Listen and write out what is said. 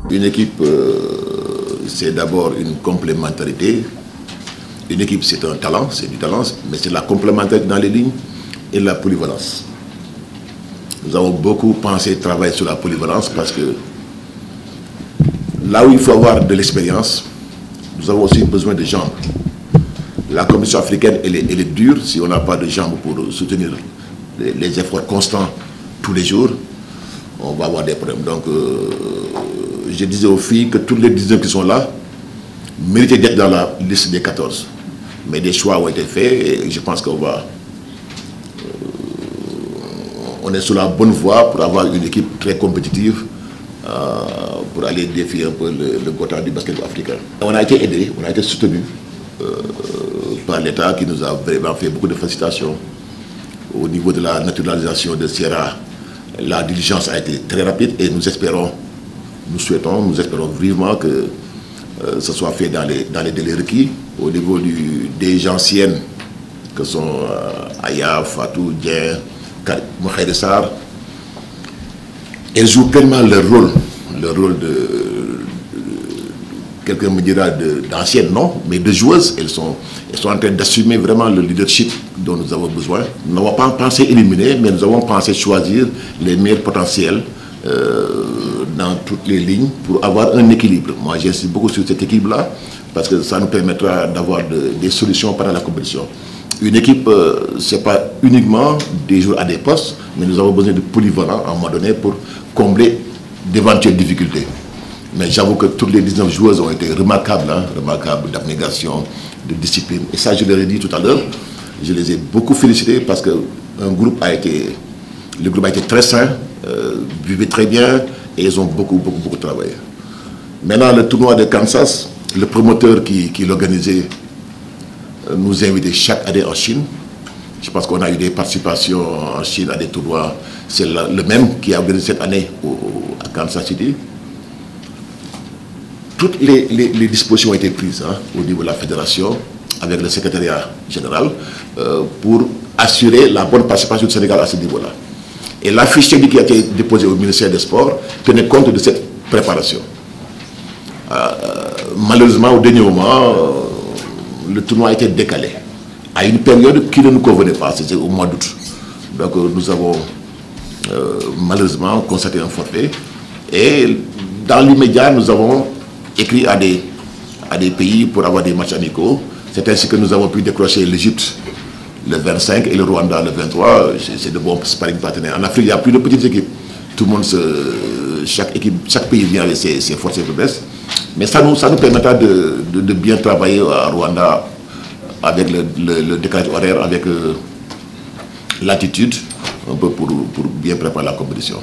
Une équipe, c'est d'abord une complémentarité. Une équipe, c'est un talent, c'est du talent, mais c'est la complémentarité dans les lignes et la polyvalence. Nous avons beaucoup pensé travailler sur la polyvalence parce que là où il faut avoir de l'expérience, nous avons aussi besoin de jambes. La compétition africaine, elle est dure si on n'a pas de jambes pour soutenir les efforts constants tous les jours. On va avoir des problèmes. Donc, je disais aux filles que toutes les 19 qui sont là méritaient d'être dans la liste des 14. Mais des choix ont été faits et je pense qu'on va... on est sur la bonne voie pour avoir une équipe très compétitive pour aller défier un peu le quota du basket africain. On a été aidé, on a été soutenu par l'État qui nous a vraiment fait beaucoup de félicitations. Au niveau de la naturalisation de Sierra, la diligence a été très rapide et nous espérons vivement que ce soit fait dans les délais requis. Au niveau des anciennes, que sont Aya, Fatou, Dien, Mohamed Sarr, elles jouent pleinement leur rôle de quelqu'un me dira d'anciennes, non, mais de joueuses. Elles sont en train d'assumer vraiment le leadership dont nous avons besoin. Nous n'avons pas pensé éliminer, mais nous avons pensé choisir les meilleurs potentiels dans toutes les lignes pour avoir un équilibre. Moi, j'insiste beaucoup sur cet équilibre-là parce que ça nous permettra d'avoir des solutions pendant la compétition. Une équipe, ce n'est pas uniquement des joueurs à des postes, mais nous avons besoin de polyvalents à un moment donné pour combler d'éventuelles difficultés. Mais j'avoue que toutes les 19 joueuses ont été remarquables, remarquables d'abnégation, de discipline. Et ça, je leur ai dit tout à l'heure, je les ai beaucoup félicités parce que le groupe a été très sain, vivait très bien et ils ont beaucoup travaillé. Maintenant, le tournoi de Kansas, le promoteur qui l'organisait nous invitait chaque année en Chine. Je pense qu'on a eu des participations en Chine à des tournois. C'est le même qui a organisé cette année à Kansas City. Toutes les dispositions ont été prises au niveau de la fédération avec le secrétariat général pour assurer la bonne participation du Sénégal à ce niveau-là. Et la fiche technique qui a été déposée au ministère des Sports tenait compte de cette préparation. Malheureusement, au dernier moment, le tournoi a été décalé à une période qui ne nous convenait pas, c'était au mois d'août. Donc nous avons malheureusement constaté un forfait. Et dans l'immédiat, nous avons écrit à des pays pour avoir des matchs amicaux. C'est ainsi que nous avons pu décrocher l'Égypte le 25 et le Rwanda le 23. C'est de bons sparring partenaires. En Afrique, il n'y a plus de petites équipes. Tout le monde, chaque pays vient avec ses forces et faiblesses. Mais ça nous permettra de bien travailler à Rwanda avec le décalage horaire, avec l'attitude, un peu pour bien préparer la compétition.